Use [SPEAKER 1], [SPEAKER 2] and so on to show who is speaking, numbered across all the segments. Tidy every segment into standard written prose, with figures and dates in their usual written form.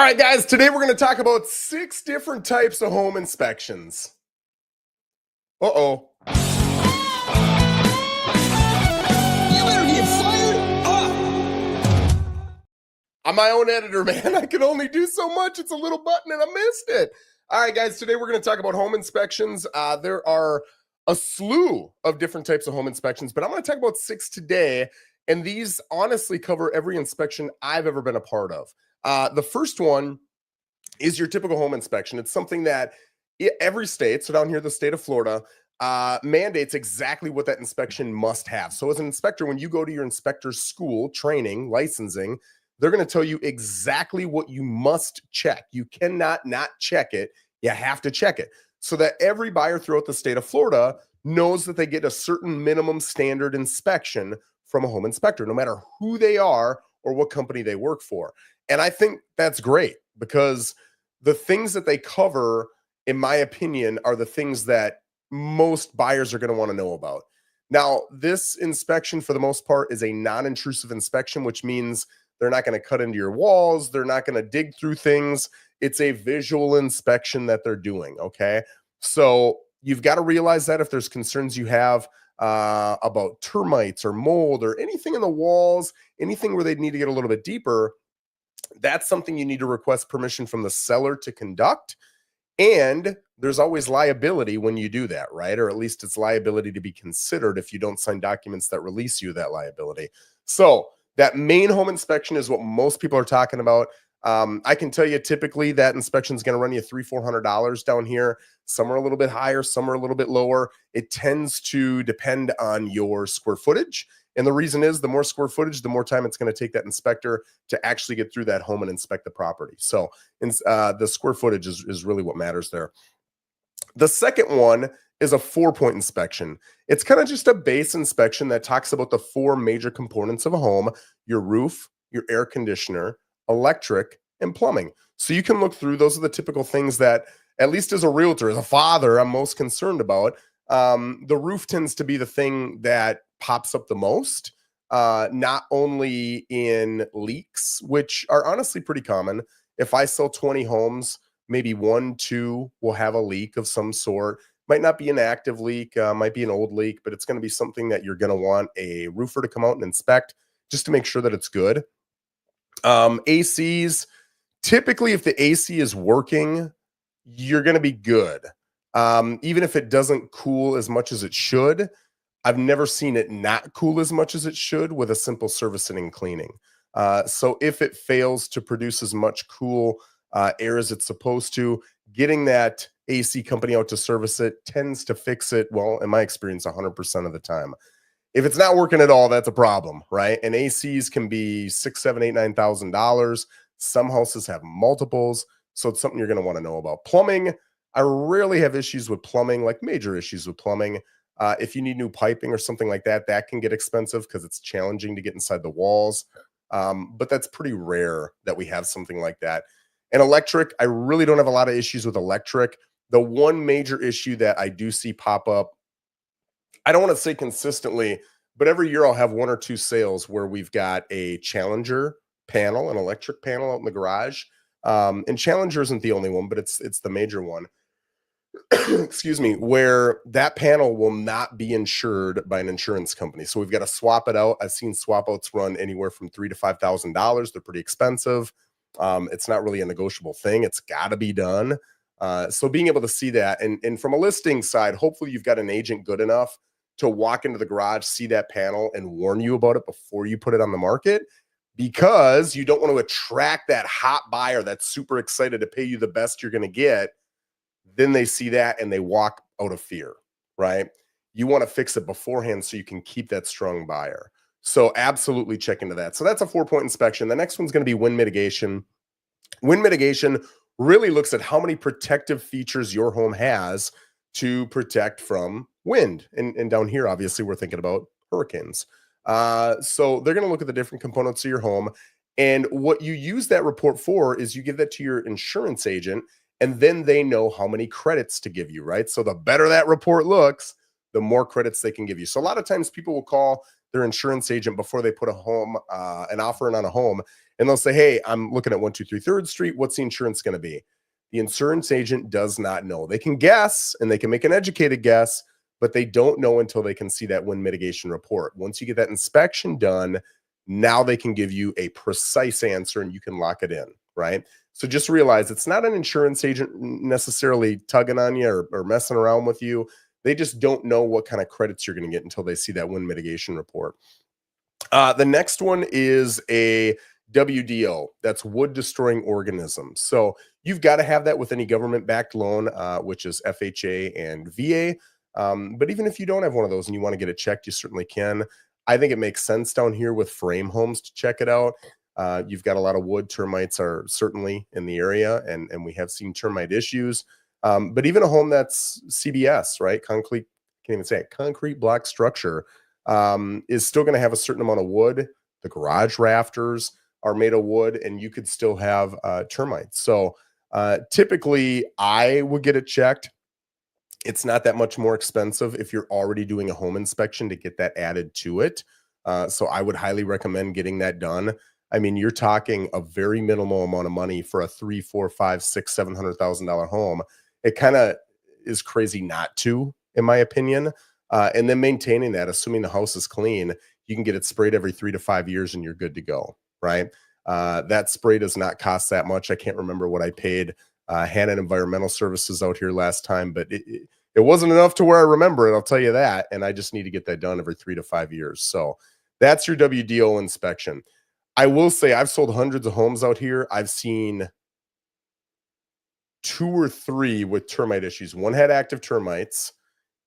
[SPEAKER 1] right, guys, today we're going to talk about 6 different types of home inspections. Uh-oh.
[SPEAKER 2] You better get fired up.
[SPEAKER 1] I'm my own editor, man. I can only do so much. It's a little button and I missed it. All right, guys, today we're going to talk about home inspections. There are a slew of different types of home inspections, but I'm going to talk about 6 today, and these honestly cover every inspection I've ever been a part of. The first one is your typical home inspection. It's something that every state, so down here, the state of Florida, mandates exactly what that inspection must have. So as an inspector, when you go to your inspector's school, training, licensing, they're going to tell you exactly what you must check. You cannot not check it. You have to check it so that every buyer throughout the state of Florida knows that they get a certain minimum standard inspection from a home inspector, no matter who they are or what company they work for. And I think that's great because the things that they cover, in my opinion, are the things that most buyers are going to want to know about. Now, this inspection, for the most part, is a non-intrusive inspection, which means they're not going to cut into your walls. They're not going to dig through things. It's a visual inspection that they're doing, okay? So you've got to realize that if there's concerns you have about termites or mold or anything in the walls, anything where they need to get a little bit deeper, that's something you need to request permission from the seller to conduct. And there's always liability when you do that, right? Or at least it's liability to be considered if you don't sign documents that release you that liability. So that main home inspection is what most people are talking about. I can tell you typically that inspection is going to run you $300-$400 down here. Some are a little bit higher, some are a little bit lower. It tends to depend on your square footage. And the reason is the more square footage, the more time it's going to take that inspector to actually get through that home and inspect the property. So the square footage is really what matters there. The second one is a 4-point inspection. It's kind of just a base inspection that talks about the 4 major components of a home: your roof, your air conditioner, electric, and plumbing. So you can look through. Those are the typical things that, at least as a realtor, as a father, I'm most concerned about. The roof tends to be the thing that pops up the most, not only in leaks, which are honestly pretty common. If I sell 20 homes, maybe 1, 2 will have a leak of some sort. Might not be an active leak, might be an old leak, but it's going to be something that you're going to want a roofer to come out and inspect just to make sure that it's good. ACs, typically if the AC is working, you're going to be good. Even if it doesn't cool as much as it should, I've never seen it not cool as much as it should with a simple servicing and cleaning. So if it fails to produce as much cool air as it's supposed to, getting that AC company out to service it tends to fix it, well, in my experience, 100% of the time. If it's not working at all, that's a problem, right? And ACs can be $6,000, $7,000, $8,000, $9,000. Some houses have multiples, so it's something you're going to want to know about. Plumbing, I rarely have issues with plumbing, like major issues with plumbing. If you need new piping or something like that, that can get expensive because it's challenging to get inside the walls. But that's pretty rare that we have something like that. And electric, I really don't have a lot of issues with electric. The one major issue that I do see pop up, I don't want to say consistently, but every year I'll have 1 or 2 sales where we've got a Challenger panel, an electric panel out in the garage. And Challenger isn't the only one, but it's the major one. Excuse me, where that panel will not be insured by an insurance company. So we've got to swap it out. I've seen swap outs run anywhere from $3,000 to $5,000. They're pretty expensive. It's not really a negotiable thing. It's got to be done. So being able to see that, and from a listing side, hopefully you've got an agent good enough to walk into the garage, see that panel, and warn you about it before you put it on the market, because you don't want to attract that hot buyer that's super excited to pay you the best you're going to get. Then they see that and they walk out of fear, right? You want to fix it beforehand so you can keep that strong buyer. So absolutely check into that. So that's a 4-point inspection. The next one's going to be wind mitigation. Wind mitigation really looks at how many protective features your home has to protect from wind. And down here, obviously, we're thinking about hurricanes. So they're going to look at the different components of your home. And what you use that report for is you give that to your insurance agent, and then they know how many credits to give you, right? So the better that report looks, the more credits they can give you. So a lot of times people will call their insurance agent before they put a home, an offer in on a home, and they'll say, hey, I'm looking at 123 3rd Street. What's the insurance going to be? The insurance agent does not know. They can guess and they can make an educated guess, but they don't know until they can see that wind mitigation report. Once you get that inspection done, now they can give you a precise answer and you can lock it in, right? So just realize it's not an insurance agent necessarily tugging on you or messing around with you. They just don't know what kind of credits you're going to get until they see that wind mitigation report. The next one is a WDO. That's wood destroying organisms. So you've got to have that with any government backed loan, which is FHA and VA. But even if you don't have one of those and you want to get it checked, you certainly can. I think it makes sense down here with frame homes to check it out. You've got a lot of wood. Termites are certainly in the area, and we have seen termite issues. But even a home that's CBS, right? Concrete, can't even say it, concrete block structure, is still going to have a certain amount of wood. The garage rafters are made of wood, and you could still have termites. So typically, I would get it checked. It's not that much more expensive if you're already doing a home inspection to get that added to it. So I would highly recommend getting that done. I mean, you're talking a very minimal amount of money for a $3, $4, $5, $6, $700,000 home. It kind of is crazy not to, in my opinion. And then maintaining that, assuming the house is clean, you can get it sprayed every 3 to 5 years and you're good to go, right? That spray does not cost that much. I can't remember what I paid Hannon Environmental Services out here last time, but it wasn't enough to where I remember it, I'll tell you that. And I just need to get that done every 3 to 5 years. So that's your WDO inspection. I will say I've sold hundreds of homes out here. I've seen 2 or 3 with termite issues. One had active termites,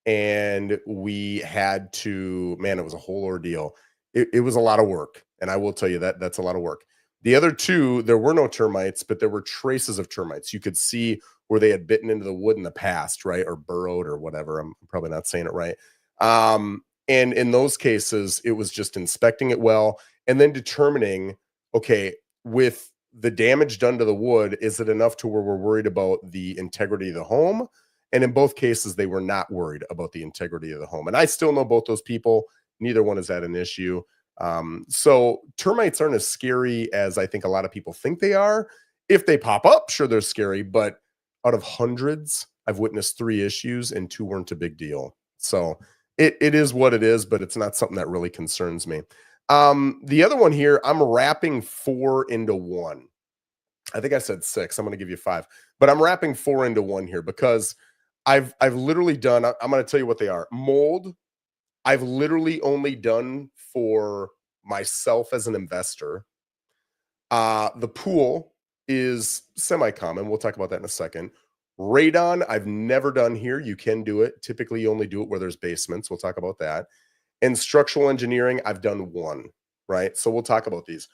[SPEAKER 1] and we had to, man, it was a whole ordeal. It was a lot of work. And I will tell you that that's a lot of work. The other 2, there were no termites, but there were traces of termites. You could see where they had bitten into the wood in the past, right? Or burrowed or whatever. I'm probably not saying it right. And in those cases, it was just inspecting it well and then determining, okay, with the damage done to the wood, is it enough to where we're worried about the integrity of the home? And in both cases, they were not worried about the integrity of the home. And I still know both those people. Neither one is at an issue. So termites aren't as scary as I think a lot of people think they are. If they pop up, sure, they're scary. But out of hundreds, I've witnessed 3 issues and 2 weren't a big deal. So it is what it is, but it's not something that really concerns me. The other one here, I'm wrapping 4 into 1. I think I said 6. I'm going to give you 5, but I'm wrapping 4 into 1 here because I've literally done, I'm going to tell you what they are. Mold, I've literally only done for myself as an investor. The pool is semi-common. We'll talk about that in a second. Radon, I've never done here. You can do it. Typically, you only do it where there's basements. We'll talk about that. And structural engineering, I've done 1, right? So we'll talk about these.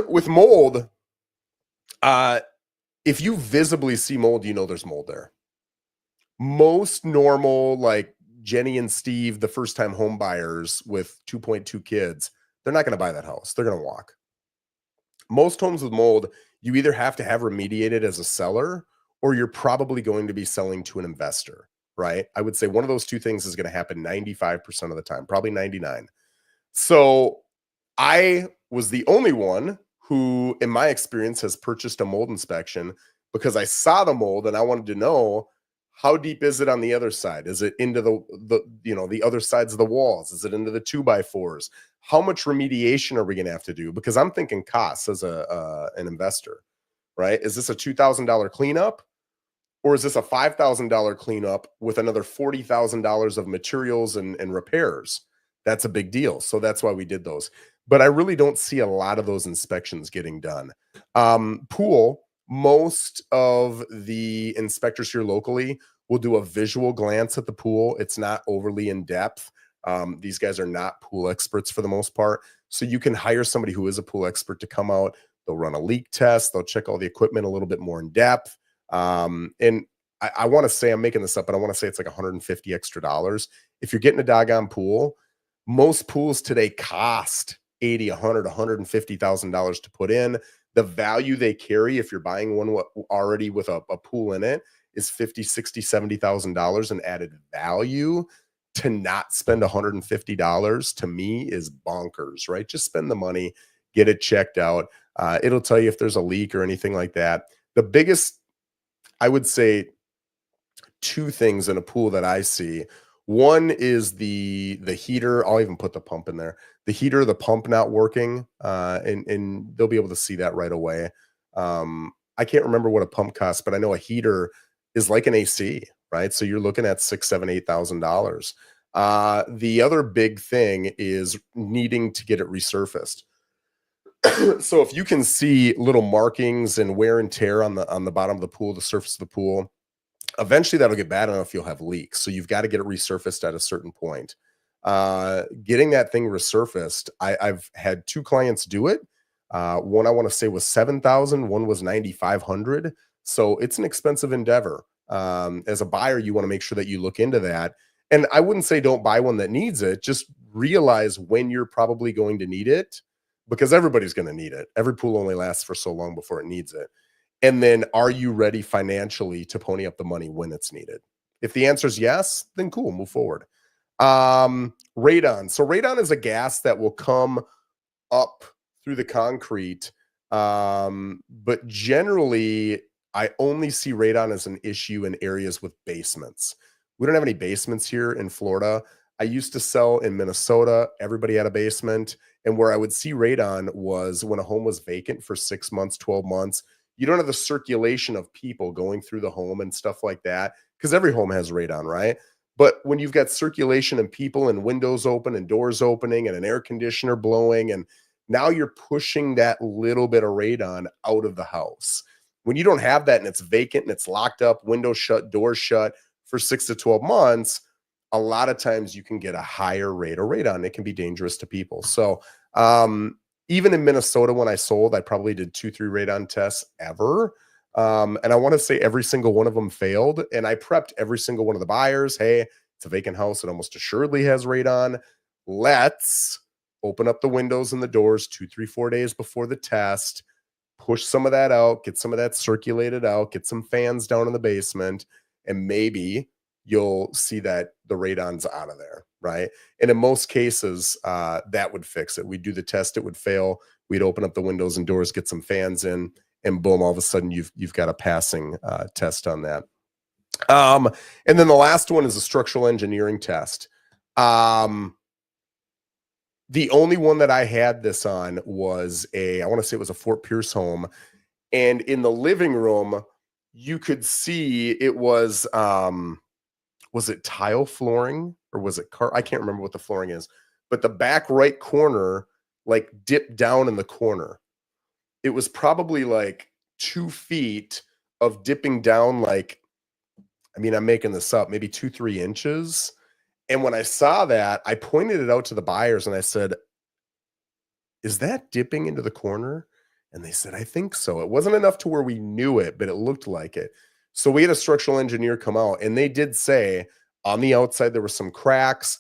[SPEAKER 1] With mold, if you visibly see mold, you know there's mold there. Most normal, like Jenny and Steve, the first-time home buyers with 2.2 kids, they're not going to buy that house. They're going to walk. Most homes with mold, you either have to have remediated as a seller or you're probably going to be selling to an investor, right? I would say one of those 2 things is going to happen 95% of the time, probably 99. So I was the only one who, in my experience, has purchased a mold inspection because I saw the mold and I wanted to know, how deep is it on the other side? Is it into the other sides of the walls? Is it into the 2x4s? How much remediation are we going to have to do? Because I'm thinking costs as an investor, right? Is this a $2,000 cleanup? Or is this a $5,000 cleanup with another $40,000 of materials and repairs? That's a big deal. So that's why we did those. But I really don't see a lot of those inspections getting done. Pool, most of the inspectors here locally will do a visual glance at the pool. It's not overly in depth. These guys are not pool experts for the most part. So you can hire somebody who is a pool expert to come out. They'll run a leak test. They'll check all the equipment a little bit more in depth. And I want to say, I'm making this up, but I want to say it's like $150 extra. If you're getting a doggone pool, most pools today cost $80, $100, $150,000 to put in. The value they carry, if you're buying one already with a pool in it, is $50,000, $60,000, $70,000 in added value. To not spend $150 to me is bonkers, right? Just spend the money, get it checked out. It'll tell you if there's a leak or anything like that. The biggest, I would say, two things in a pool that I see. One is the heater. I'll even put the pump in there. The heater, the pump not working, and they'll be able to see that right away. I can't remember what a pump costs, but I know a heater is like an AC, right? So you're looking at $6,000, $7,000, $8,000. The other big thing is needing to get it resurfaced. So if you can see little markings and wear and tear on the bottom of the pool, the surface of the pool, eventually that'll get bad enough you'll have leaks. So you've got to get it resurfaced at a certain point. Getting that thing resurfaced, I've had two clients do it. One I want to say was 7,000, one was 9,500. So it's an expensive endeavor. As a buyer, you want to make sure that you look into that. And I wouldn't say don't buy one that needs it. Just realize when you're probably going to need it, because everybody's going to need it. Every pool only lasts for so long before it needs it. And then are you ready financially to pony up the money when it's needed? If the answer is yes, then cool, move forward. Radon. So radon is a gas that will come up through the concrete. But generally, I only see radon as an issue in areas with basements. We don't have any basements here in Florida. I used to sell in Minnesota. Everybody had a basement. And where I would see radon was when a home was vacant for 6 months, 12 months. You don't have the circulation of people going through the home and stuff like that, because every home has radon, right? But when you've got circulation and people and windows open and doors opening and an air conditioner blowing, and now you're pushing that little bit of radon out of the house. When you don't have that and it's vacant and it's locked up, windows shut, doors shut for 6 to 12 months, a lot of times you can get a higher rate of radon. It can be dangerous to people. So even in Minnesota, when I sold, I probably did 2-3 radon tests ever. And I want to say every single one of them failed. And I prepped every single one of the buyers. Hey, it's a vacant house. It almost assuredly has radon. Let's open up the windows and the doors 2, 3, 4 days before the test, push some of that out, get some of that circulated out, get some fans down in the basement, and maybe you'll see that the radon's out of there, right? And in most cases, that would fix it. We'd do the test, it would fail. We'd open up the windows and doors, get some fans in, and boom, all of a sudden you've got a passing test on that. And then the last one is a structural engineering test. The only one that I had this on was I want to say it was a Fort Pierce home. And in the living room, you could see it was it tile flooring or was it I can't remember what the flooring is, but the back right corner, like dipped down in the corner. It was probably like 2 feet of dipping down. Like, I mean, I'm making this up, maybe 2-3 inches. And when I saw that, I pointed it out to the buyers and I said, is that dipping into the corner? And they said, I think so. It wasn't enough to where we knew it, but it looked like it. So we had a structural engineer come out and they did say on the outside, there were some cracks.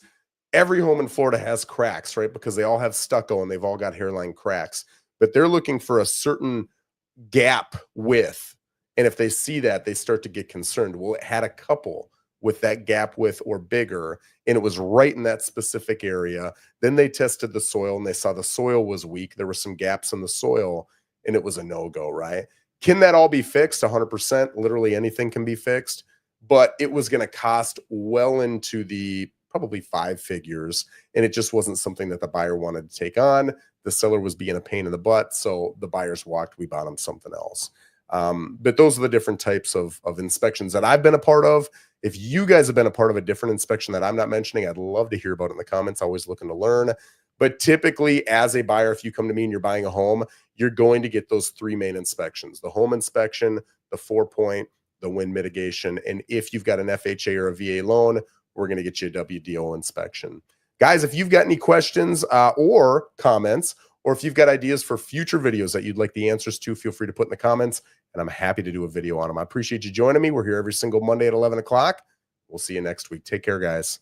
[SPEAKER 1] Every home in Florida has cracks, right? Because they all have stucco and they've all got hairline cracks, but they're looking for a certain gap width. And if they see that, they start to get concerned. Well, it had a couple with that gap width or bigger, and it was right in that specific area. Then they tested the soil and they saw the soil was weak. There were some gaps in the soil and it was a no-go, right? Can that all be fixed? 100%. Literally anything can be fixed, but it was going to cost well into the probably 5 figures, and it just wasn't something that the buyer wanted to take on. The seller was being a pain in the butt, so the buyers walked. We bought them something else. But those are the different types of inspections that I've been a part of. If you guys have been a part of a different inspection that I'm not mentioning, I'd love to hear about it in the comments. Always looking to learn. But typically, as a buyer, if you come to me and you're buying a home, you're going to get those 3 main inspections: the home inspection, the 4-point, the wind mitigation. And if you've got an FHA or a VA loan, we're going to get you a WDO inspection. Guys, if you've got any questions or comments, or if you've got ideas for future videos that you'd like the answers to, feel free to put in the comments, and I'm happy to do a video on them. I appreciate you joining me. We're here every single Monday at 11 o'clock. We'll see you next week. Take care, guys.